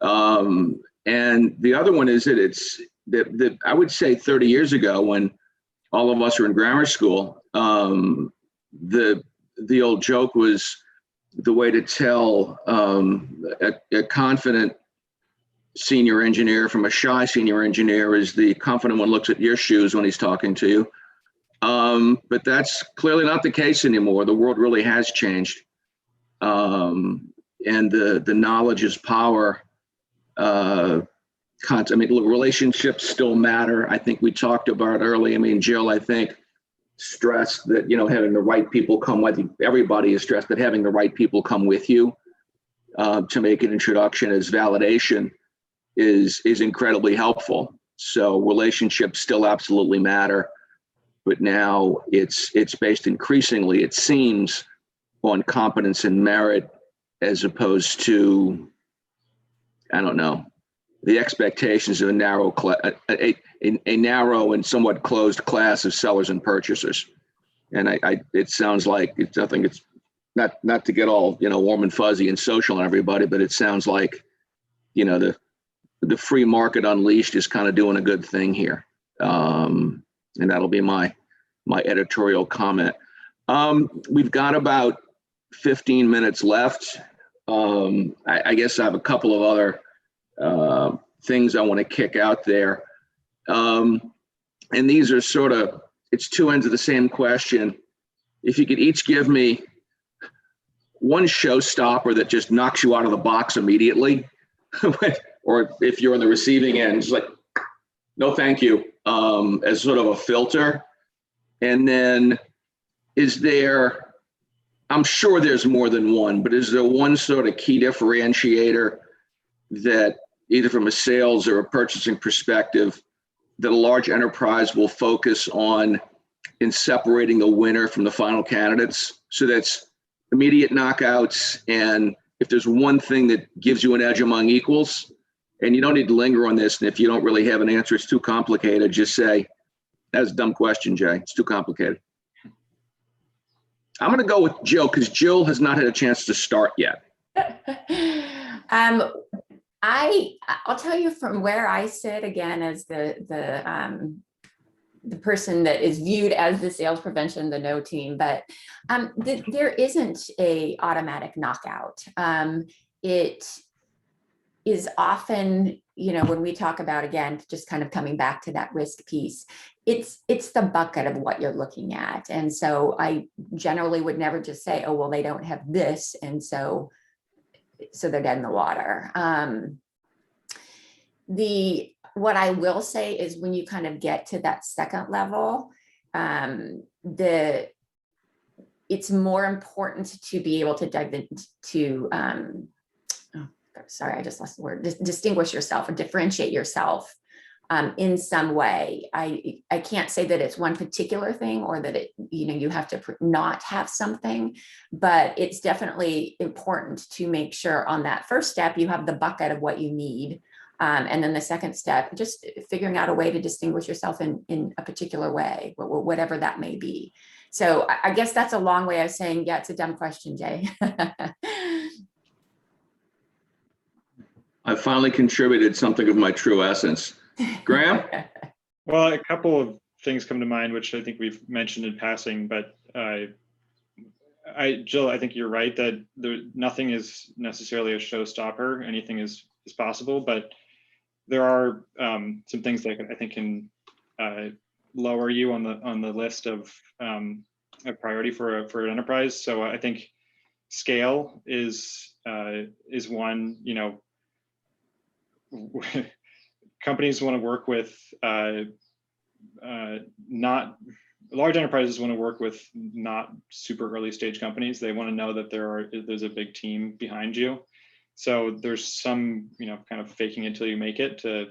And the other one is that it's that I would say 30 years ago, when all of us were in grammar school, the old joke was the way to tell a confident senior engineer from a shy senior engineer is the confident one looks at your shoes when he's talking to you. But that's clearly not the case anymore. The world really has changed. And the knowledge is power. Relationships still matter. I think we talked about earlier. Jill, I think, stressed that, having the right people come with you. Everybody is stressed, but having the right people come with you to make an introduction as validation is incredibly helpful. So relationships still absolutely matter, but now it's based increasingly, it seems, on competence and merit as opposed to, I don't know, the expectations of a narrow and somewhat closed class of sellers and purchasers. And it sounds like I think it's not to get all warm and fuzzy and social on everybody, but it sounds like the free market unleashed is kind of doing a good thing here, and that'll be my editorial comment. We've got about 15 minutes left. I guess I have a couple of other things I want to kick out there. And these are sort of, it's two ends of the same question. If you could each give me one showstopper that just knocks you out of the box immediately, or if you're on the receiving end, it's like, no, thank you, as sort of a filter. And then I'm sure there's more than one, but is there one sort of key differentiator that either from a sales or a purchasing perspective that a large enterprise will focus on in separating the winner from the final candidates? So that's immediate knockouts. And if there's one thing that gives you an edge among equals, and you don't need to linger on this, and if you don't really have an answer, it's too complicated, just say, that's a dumb question, Jay. It's too complicated. I'm going to go with Jill because Jill has not had a chance to start yet. I'll tell you from where I sit again as the person that is viewed as the sales prevention, the no team, but there isn't a automatic knockout. It is often, when we talk about, again, just kind of coming back to that risk piece, it's the bucket of what you're looking at. And so I generally would never just say, oh, well, they don't have this, and so they're dead in the water. What I will say is when you kind of get to that second level, it's more important to be able to dive into, sorry, I just lost the word, distinguish yourself or differentiate yourself in some way. I can't say that it's one particular thing or that you have to not have something, but it's definitely important to make sure on that first step, you have the bucket of what you need. And then the second step, just figuring out a way to distinguish yourself in a particular way, whatever that may be. So I guess that's a long way of saying, yeah, it's a dumb question, Jay. I finally contributed something of my true essence. Graham? Well, a couple of things come to mind, which I think we've mentioned in passing, but Jill, I think you're right that nothing is necessarily a showstopper. Anything is possible, but there are some things that I think can lower you on the list of a priority for an enterprise. So I think scale is one. Companies want to work with large enterprises want to work with not super early stage companies. They want to know that there's a big team behind you. So there's some, kind of faking it till you make it to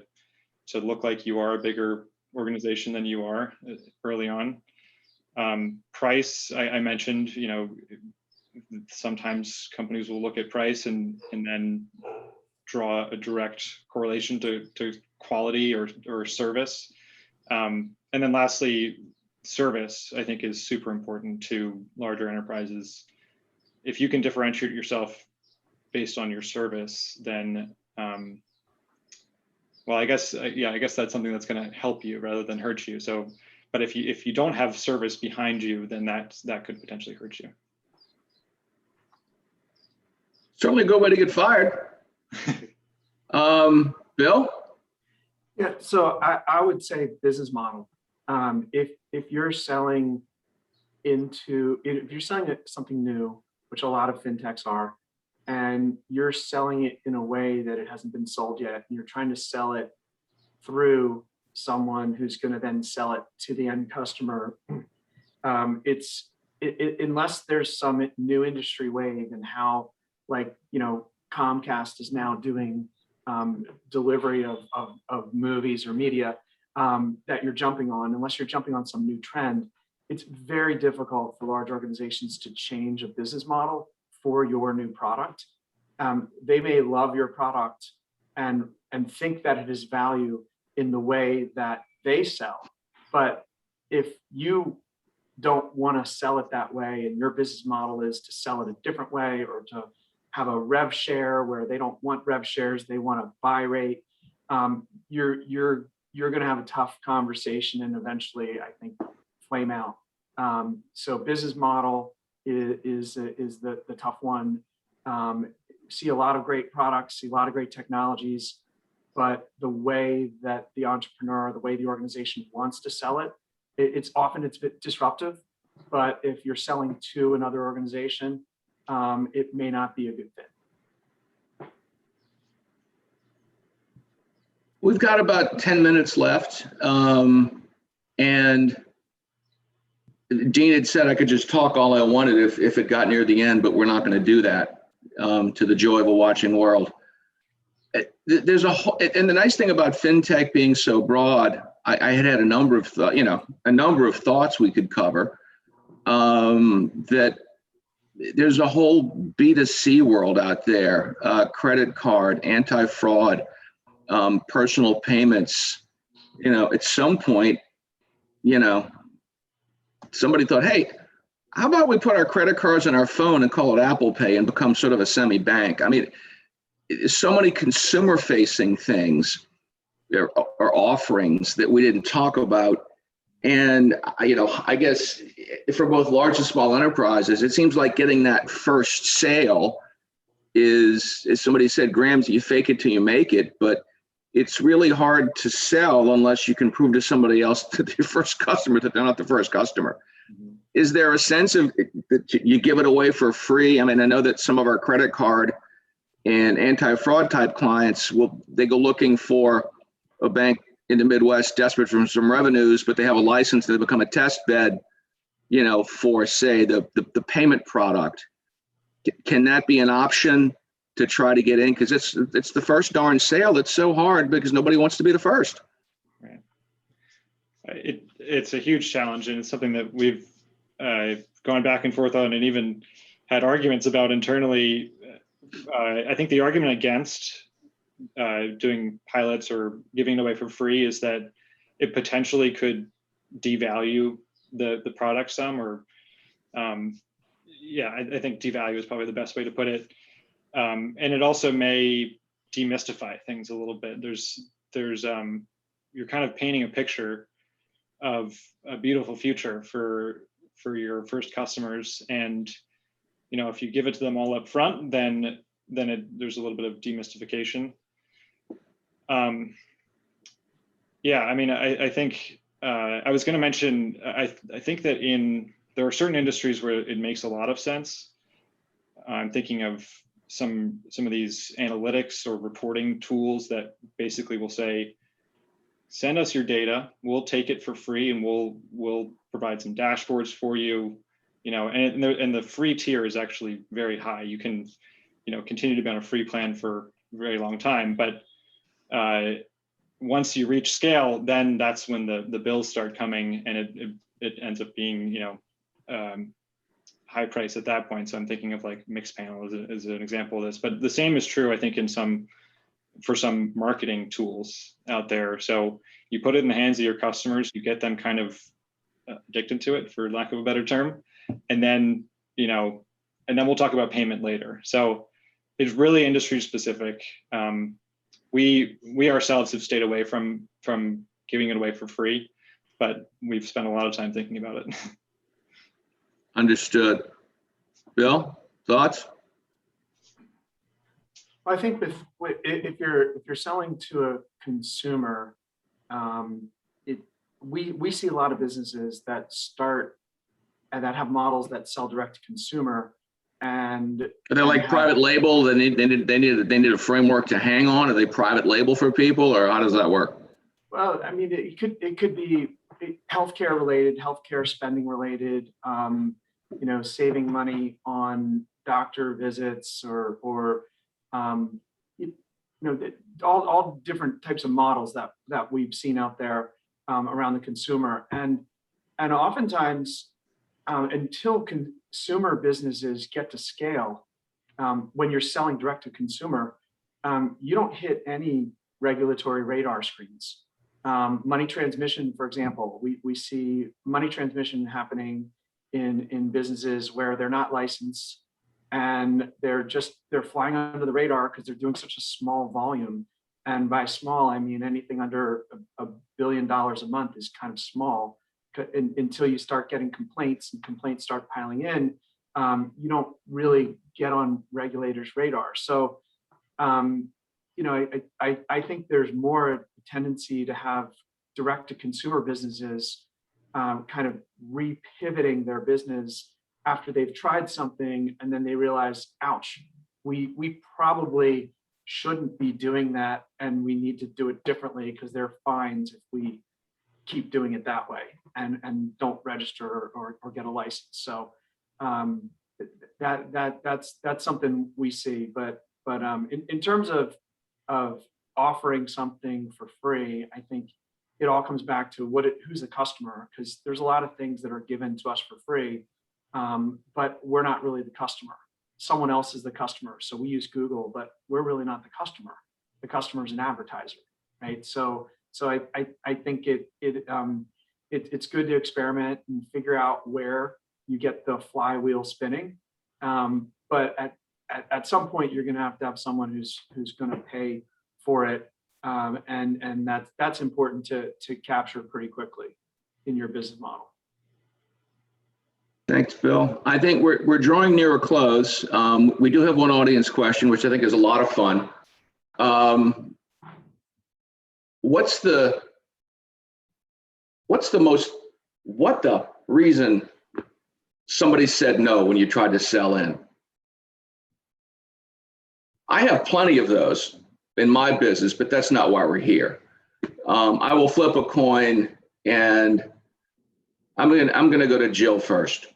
look like you are a bigger organization than you are early on. Price, I mentioned, sometimes companies will look at price and then draw a direct correlation to quality or service. And then lastly, service, I think, is super important to larger enterprises. If you can differentiate yourself based on your service, then, well, I guess that's something that's going to help you rather than hurt you. So, but if you don't have service behind you, then that could potentially hurt you. Certainly a good way to get fired. Bill? Yeah, so I would say business model. If you're selling something new, which a lot of fintechs are, and you're selling it in a way that it hasn't been sold yet, and you're trying to sell it through someone who's going to then sell it to the end customer, unless there's some new industry wave and how, Comcast is now doing delivery of movies or media that you're jumping on, unless you're jumping on some new trend, it's very difficult for large organizations to change a business model for your new product. They may love your product and think that it is value in the way that they sell, but if you don't want to sell it that way and your business model is to sell it a different way or to have a rev share where they don't want rev shares, they want a buy rate, you're going to have a tough conversation and eventually, I think, flame out. So business model is the tough one. See a lot of great products, see a lot of great technologies, but the way that the entrepreneur, the way the organization wants to sell it, it's a bit disruptive. But if you're selling to another organization, it may not be a good fit. We've got about 10 minutes left. And Dean had said I could just talk all I wanted if it got near the end, but we're not going to do that, to the joy of a watching world. There's and the nice thing about fintech being so broad, I had a number of thoughts we could cover. That there's a whole B2C world out there, credit card, anti-fraud, personal payments. At some point, somebody thought, hey, how about we put our credit cards on our phone and call it Apple Pay and become sort of a semi-bank? I mean, so many consumer facing things or offerings that we didn't talk about. And, I guess for both large and small enterprises, it seems like getting that first sale is, as somebody said, Graham, you fake it till you make it, but it's really hard to sell unless you can prove to somebody else, to your first customer, that they're not the first customer. Mm-hmm. Is there a sense of that you give it away for free? I mean, I know that some of our credit card and anti-fraud type clients they go looking for a bank in the Midwest desperate for some revenues, but they have a license to become a test bed, for, say, the payment product. Can that be an option to try to get in? Because it's the first darn sale that's so hard because nobody wants to be the first. Right. It's a huge challenge, and it's something that we've gone back and forth on and even had arguments about internally. I think the argument against doing pilots or giving it away for free is that it potentially could devalue the product some, or I think devalue is probably the best way to put it. And it also may demystify things a little bit. There's you're kind of painting a picture of a beautiful future for your first customers, and if you give it to them all up front, then there's a little bit of demystification. I mean, I think I was going to mention, I think that there are certain industries where it makes a lot of sense. I'm thinking of some of these analytics or reporting tools that basically will say, send us your data, we'll take it for free, and we'll provide some dashboards for you, and the free tier is actually very high. You can, continue to be on a free plan for a very long time, but once you reach scale, then that's when the bills start coming, and it ends up being, high price at that point. So I'm thinking of like Mixpanel as an example of this, but the same is true, I think, for some marketing tools out there. So you put it in the hands of your customers, you get them kind of addicted to it, for lack of a better term, and then we'll talk about payment later. So it's really industry specific. We ourselves have stayed away from giving it away for free, but we've spent a lot of time thinking about it. Understood. Bill, thoughts? I think if you're selling to a consumer, we see a lot of businesses that start and that have models that sell direct to consumer, and are they like private label? They need a framework to hang on. Are they private label for people, or how does that work? Well, I mean, it could be healthcare related, healthcare spending related. Saving money on doctor visits or all different types of models that we've seen out there around the consumer, and oftentimes until consumer businesses get to scale, when you're selling direct to consumer, you don't hit any regulatory radar screens. Money transmission, for example, we see money transmission happening in businesses where they're not licensed, and they're flying under the radar because they're doing such a small volume. And by small, I mean anything under $1 billion a month is kind of small, until you start getting complaints, and complaints start piling in. You don't really get on regulators' radar. So, I think there's more tendency to have direct to consumer businesses kind of repivoting their business after they've tried something, and then they realize, ouch, we probably shouldn't be doing that, and we need to do it differently because there are fines if we keep doing it that way and don't register or get a license. So that's something we see. But in terms of offering something for free, I think it all comes back to who's the customer, because there's a lot of things that are given to us for free, but we're not really the customer. Someone else is the customer. So we use Google, but we're really not the customer. The customer is an advertiser, right? So I think it's good to experiment and figure out where you get the flywheel spinning. But at some point you're going to have someone who's going to pay for it, and that's important to capture pretty quickly in your business model. Thanks, Bill. I think we're drawing near a close. We do have one audience question, which I think is a lot of fun. What the reason somebody said no when you tried to sell in? I have plenty of those in my business, but that's not why we're here. I will flip a coin, and I'm gonna go to Jill first.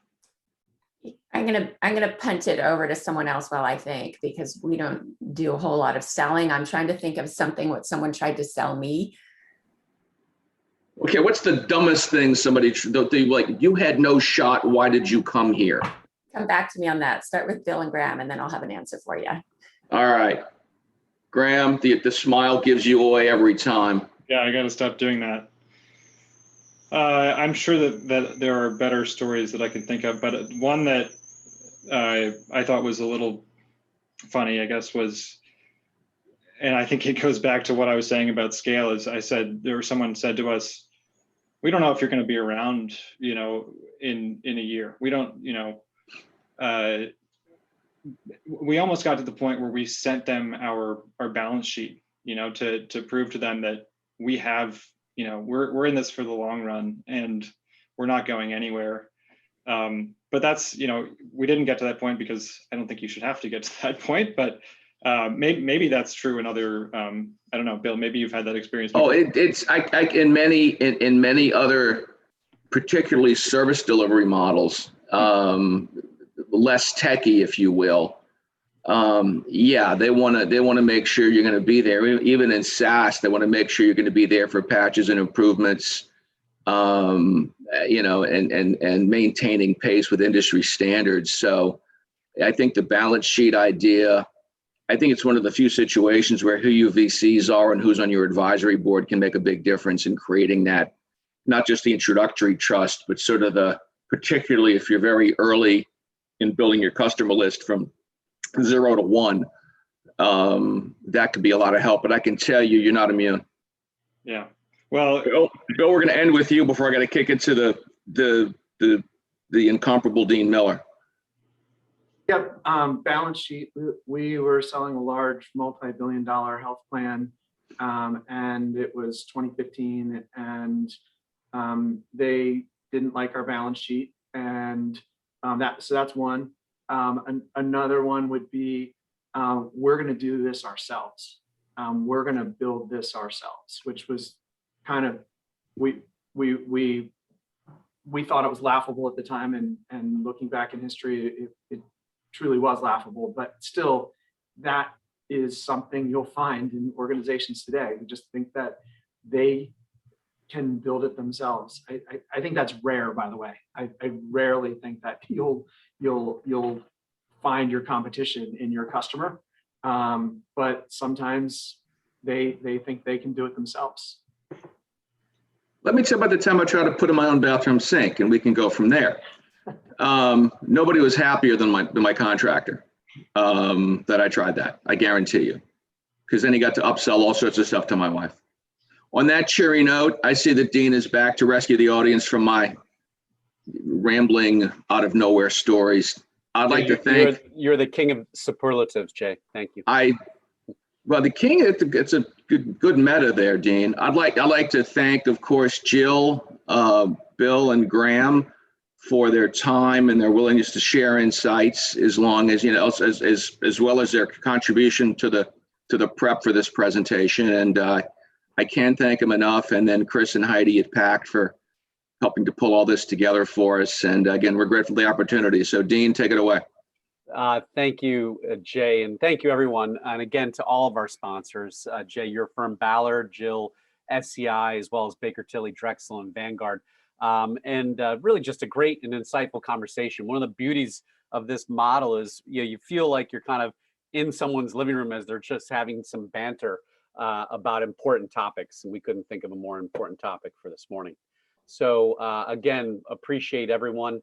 I'm gonna punt it over to someone else while I think, because we don't do a whole lot of selling. I'm trying to think of something what someone tried to sell me. Okay, what's the dumbest thing somebody like? You had no shot. Why did you come here? Come back to me on that. Start with Bill and Graham, and then I'll have an answer for you. All right, Graham, the smile gives you away every time. Yeah, I got to stop doing that. I'm sure that there are better stories that I can think of, but one that I thought was a little funny, I guess, was, and I think it goes back to what I was saying about scale, is I said, someone said to us, we don't know if you're going to be around, in a year. We don't, we almost got to the point where we sent them our balance sheet, to prove to them that we have, we're in this for the long run and we're not going anywhere. But that's, we didn't get to that point because I don't think you should have to get to that point, but maybe that's true in other, I don't know, Bill, maybe you've had that experience before. Oh, it's in many other, particularly service delivery models, less techy, if you will. Yeah, they want to make sure you're going to be there. Even in SaaS, they want to make sure you're going to be there for patches and improvements, and maintaining pace with industry standards. So I think the balance sheet idea, I think it's one of the few situations where who your VCs are and who's on your advisory board can make a big difference in creating that, not just the introductory trust, but sort of particularly if you're very early in building your customer list from 0 to 1, that could be a lot of help. But I can tell you, you're not immune. Yeah. Well, Bill, we're going to end with you before I got to kick it to the incomparable Dean Miller. Yep. Balance sheet. We were selling a large multi-billion-dollar health plan, and it was 2015, and they didn't like our balance sheet, and so that's one. Another one would be, we're going to do this ourselves. We're going to build this ourselves, which was kind of, we thought it was laughable at the time, and looking back in history, it truly was laughable. But still, that is something you'll find in organizations today who just think that they can build it themselves. I think that's rare, by the way. I rarely think that you'll find your competition in your customer, but sometimes they think they can do it themselves. Let me tell you about the time I tried to put in my own bathroom sink, and we can go from there. Nobody was happier than my contractor that I tried that. I guarantee you, because then he got to upsell all sorts of stuff to my wife. On that cheery note, I see that Dean is back to rescue the audience from my rambling out of nowhere stories. I'd like to thank. You're the king of superlatives, Jay. Thank you. Well, the king. It's a good meta there, Dean. I'd like to thank, of course, Jill, Bill, and Graham for their time and their willingness to share insights, as long as as well as their contribution to the prep for this presentation. And I can't thank them enough. And then Chris and Heidi at PACT for helping to pull all this together for us. And again, we're grateful for the opportunity. So Dean, take it away. Thank you, Jay, and thank you, everyone. And again, to all of our sponsors, Jay, your firm, Ballard, Jill, SCI, as well as Baker Tilly, Drexel, and Vanguard. And really just a great and insightful conversation. One of the beauties of this model is you feel like you're kind of in someone's living room as they're just having some banter about important topics. And we couldn't think of a more important topic for this morning. So again, appreciate everyone,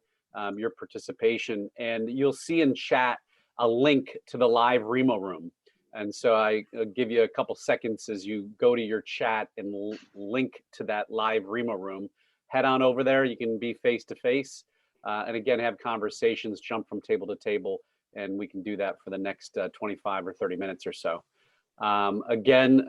your participation. And you'll see in chat, a link to the live Remo room. And so I give you a couple seconds as you go to your chat and link to that live Remo room. Head on over there. You can be face to face, and again, have conversations, jump from table to table, and we can do that for the next 25 or 30 minutes or so. Again,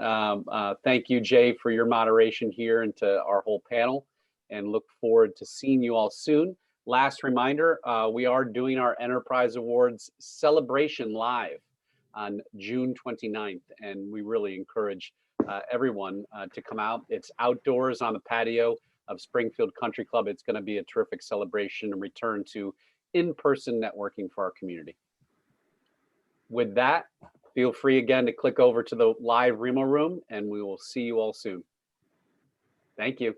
thank you, Jay, for your moderation here and to our whole panel, and look forward to seeing you all soon. Last reminder, we are doing our Enterprise Awards celebration live on June 29th, and we really encourage everyone to come out. It's outdoors on the patio of Springfield Country Club. It's going to be a terrific celebration and return to in-person networking for our community. With that, feel free again to click over to the live Remo room, and we will see you all soon. Thank you.